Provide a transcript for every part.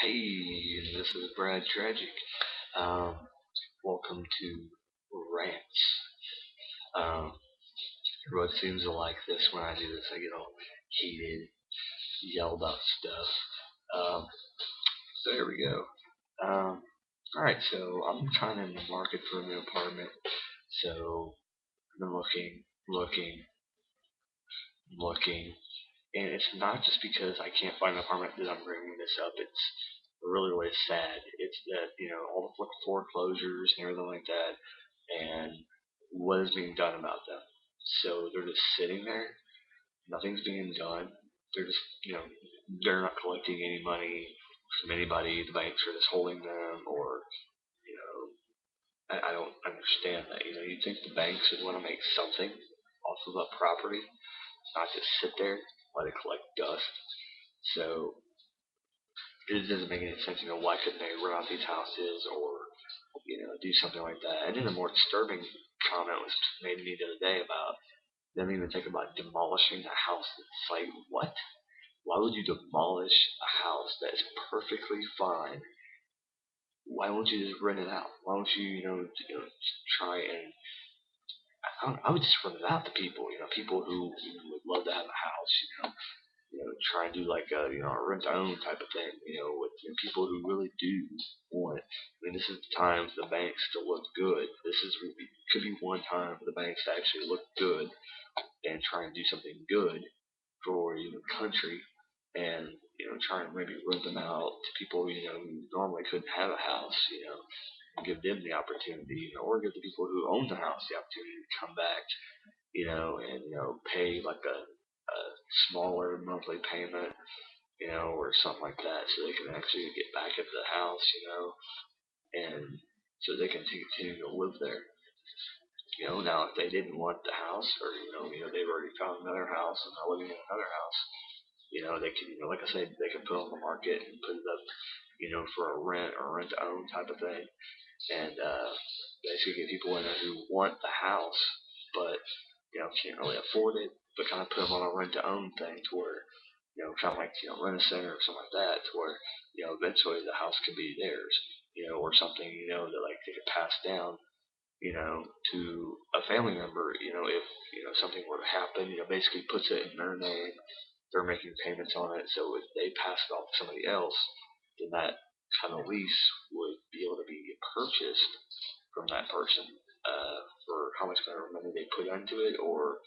Hey, this is Tragick. Um, Welcome to Rants. Um, Everyone seems to like this when I do this. I get all heated, yell about stuff. Um, so here we go. Alright, so I'm kind of in the market for a new apartment. So I've been looking, and it's not just because I can't find an apartment that I'm bringing this up. It's really sad. It's that all the foreclosures and everything like that, and what is being done about them. So they're just sitting there. Nothing's being done. They're just they're not collecting any money from anybody. The banks are just holding them, or you know I don't understand that. You think the banks would want to make something off of a property, not just sit there, let it collect dust. So it doesn't make any sense. Why couldn't they rent out these houses or do something like that? And then the more disturbing comment was made to me the other day about them even thinking about demolishing a house. It's like, what? Why would you demolish a house that is perfectly fine? Why won't you just rent it out? Why don't try and I would just rent it out to people, people who would love to have a house, try and do like a rent to own type of thing, with people who really do want it. I mean, this is the time for the banks to look good. This is could be one time for the banks to actually look good and try and do something good for the country, and try and maybe rent them out to people who normally couldn't have a house, and give them the opportunity, or give the people who own the house the opportunity to come back, and pay like a smaller monthly payment, or something like that, so they can actually get back into the house, and so they can continue to live there. Now if they didn't want the house, or they've already found another house and are living in another house, they can, like I said, they can put it on the market and put it up, for a rent or rent to own type of thing, and basically get people in there who want the house, but can't really afford it, but kind of put them on a rent to own thing to where kind of like rent a center or something like that, to where eventually the house could be theirs, or something that like they could pass down to a family member, if something were to happen, basically puts it in their name, they're making payments on it, so if they pass it off to somebody else, then that kind of lease would be able to be purchased from that person, for how much kind of money they put into it, or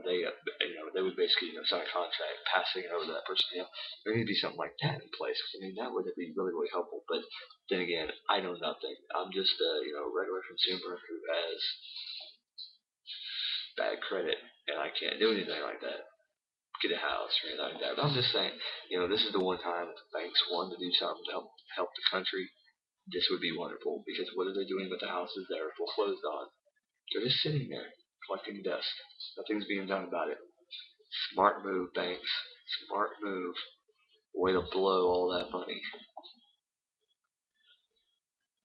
they would basically sign a contract passing it over to that person. There need to be something like that in place. I mean, that would be really helpful. But then again, I know nothing. I'm just a regular consumer who has bad credit, and I can't do anything like that. Get a house or anything like that. But I'm just saying, this is the one time if the banks want to do something to help the country. This would be wonderful, because what are they doing with the houses that are foreclosed on? They're just sitting there collecting dust. Nothing's being done about it. Smart move, banks. Smart move. Way to blow all that money.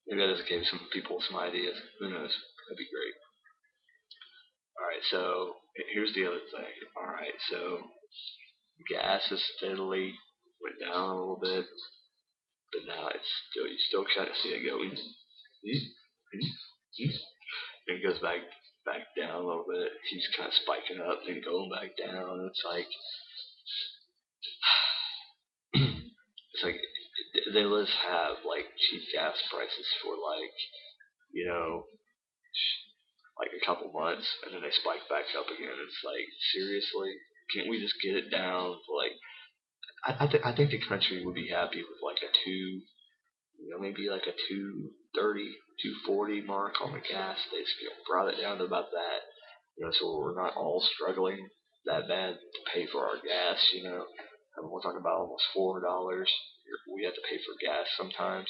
Maybe that just gave some people some ideas. Who knows? That'd be great. Alright, so here's the other thing. Alright, so gas has steadily went down a little bit, but now it's still, you still kind of see it going. It goes back down a little bit. Keeps kind of spiking up, then going back down. It's like it's like they just have like cheap gas prices for like you know like a couple months, and then they spike back up again. It's like, seriously, can't we just get it down to like I think the country would be happy with like a two, maybe like a 230, 240 mark on the gas. They just brought it down to about that, so we're not all struggling that bad to pay for our gas. I mean, we're talking about almost $4. We have to pay for gas sometimes.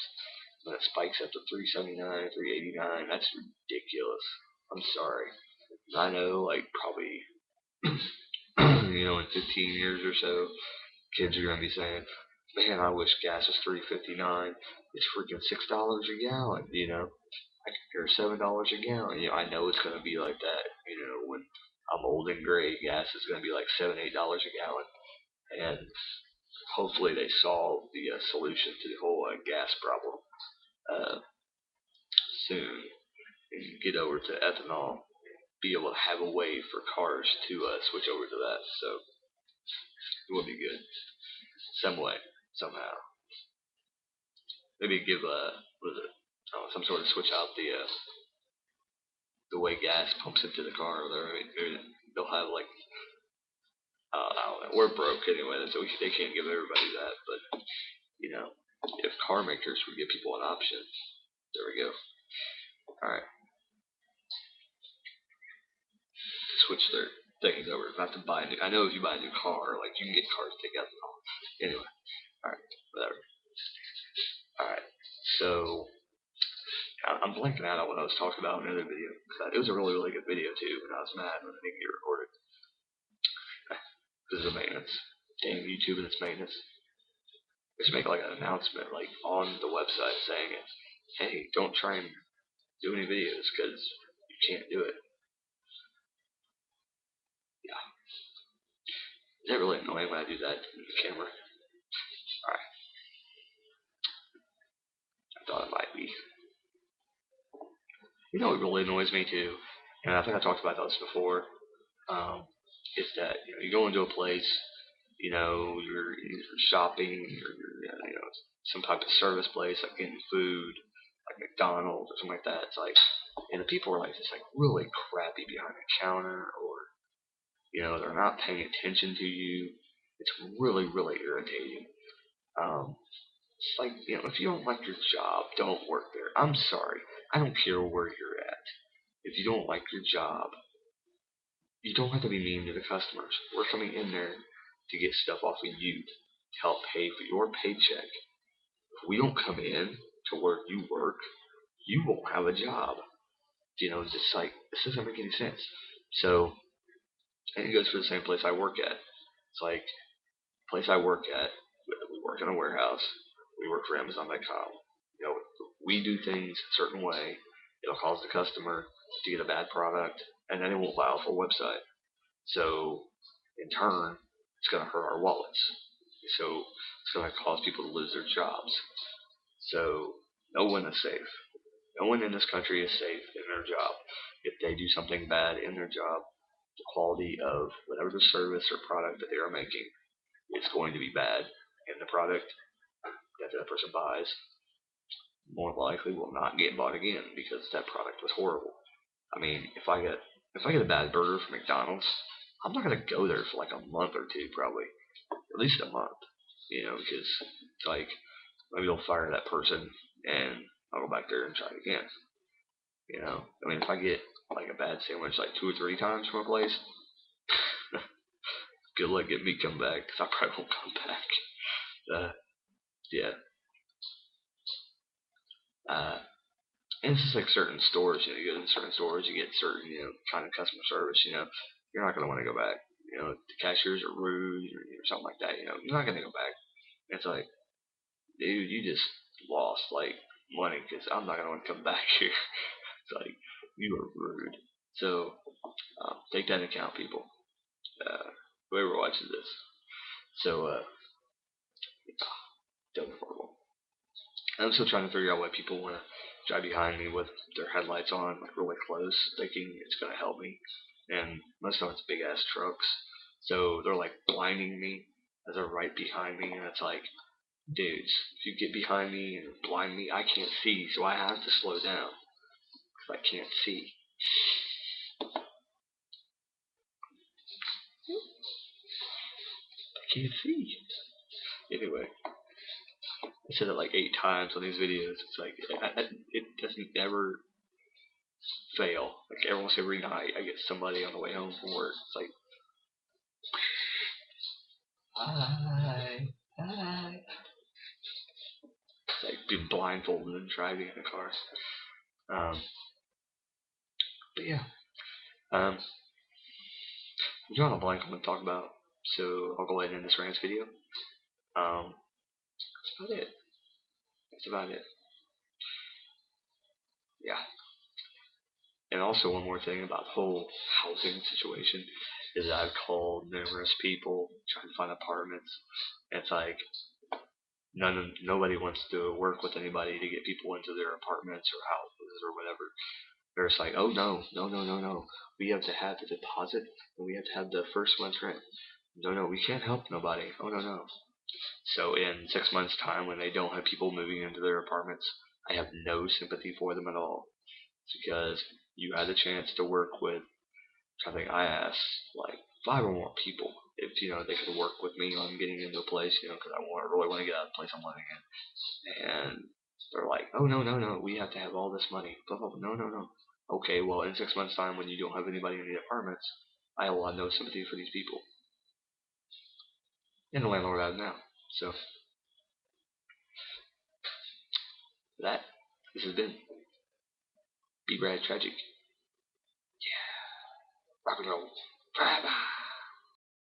When it spikes up to 379, 389, that's ridiculous. I'm sorry. I know, like, probably, in 15 years or so, kids are gonna be saying, "Man, I wish gas was 3.59. It's freaking $6 a gallon." I compare $7 a gallon. I know it's gonna be like that. When I'm old and gray, gas is gonna be like $7, $8 a gallon, and hopefully they solve the solution to the whole gas problem uh, soon and get over to ethanol. Be able to have a way for cars to switch over to that. So it would be good some way, somehow. Maybe give what is it? Some sort of switch out the way gas pumps into the car. Maybe they'll have like I don't know. We're broke anyway, so they can't give everybody that. But you know, if car makers would give people an option, there we go. All right, switch their things over. Not to buy a new. I know if you buy a new car, like you can get cars to take out the car. Anyway, all right, whatever. All right, so I'm blanking out on what I was talking about in another video. It was a really good video too, and I was mad when I didn't get recorded because of maintenance. Damn YouTube and its maintenance. They should make like an announcement like on the website saying it. Hey, don't try and do any videos because you can't do it. Yeah. Is that really annoying when I do that in the camera? Alright. I thought it might be. You know what really annoys me too, and I think I talked about this before, is that you go into a place, you're shopping, you're some type of service place, like getting food, like McDonald's or something like that. It's like, and the people are like just like really crappy behind the counter, or they're not paying attention to you. It's really irritating. It's like, if you don't like your job, don't work there. I'm sorry. I don't care where you're at. If you don't like your job, you don't have to be mean to the customers. We're coming in there to get stuff off of you to help pay for your paycheck. If we don't come in to where you work, you won't have a job. Just like, this doesn't make any sense. So, and it goes for the same place I work at. It's like, the place I work at, we work in a warehouse. We work for Amazon.com. We do things a certain way. It'll cause the customer to get a bad product, and then it won't file for a website. So, in turn, it's going to hurt our wallets. So, it's going to cause people to lose their jobs. So, no one is safe. No one in this country is safe in their job. If they do something bad in their job, the quality of whatever the service or product that they are making is going to be bad, and the product that that person buys more likely will not get bought again because that product was horrible. I mean, if I get a bad burger from McDonald's, I'm not gonna go there for like a month or two, probably at least a month, because it's like maybe they'll fire that person and I'll go back there and try it again. I mean, if I get like a bad sandwich like 2 or 3 times from a place, good luck getting me come back because I probably won't come back. Yeah. And it's just like certain stores, you go to certain stores, you get certain, kind of customer service, you're not going to want to go back. The cashiers are rude or something like that, you're not going to go back. And it's like, dude, you just lost, like, money because I'm not going to want to come back here. It's like, you are rude. So, take that into account, people. Whoever watches this. So, definitely horrible. I'm still trying to figure out why people want to drive behind me with their headlights on, like really close, thinking it's going to help me. And most of it's big ass trucks, so they're like blinding me as they're right behind me, and it's like, dudes, if you get behind me and blind me, I can't see, so I have to slow down because I can't see. I can't see. Anyway, I said it like 8 times on these videos. It's like it doesn't ever fail. Like almost every night, I get somebody on the way home from work. It's like, hi. It's like being blindfolded and driving in a car. But yeah, I'm drawing a blank on what to talk about, so I'll go ahead and end this rants video. That's about it. That's about it. Yeah. And also one more thing about the whole housing situation is I've called numerous people trying to find apartments. And it's like nobody wants to work with anybody to get people into their apartments or houses or whatever. They're just like, oh no, no, no, no, no. We have to have the deposit and we have to have the first month's rent. No, no, we can't help nobody. Oh no, no. So in 6 months' time, when they don't have people moving into their apartments, I have no sympathy for them at all. It's because you had the chance to work with. I think I asked like 5 or more people if they could work with me on getting into a place, because really want to get out of the place I'm living in. And they're like, oh no, no, no, we have to have all this money. Blah blah blah. No, no, no. Okay, well in 6 months' time, when you don't have anybody in the apartments, I will have no sympathy for these people. And the landlord has now. So that this has been Be Brad Tragic. Yeah, rock and roll. Bye bye.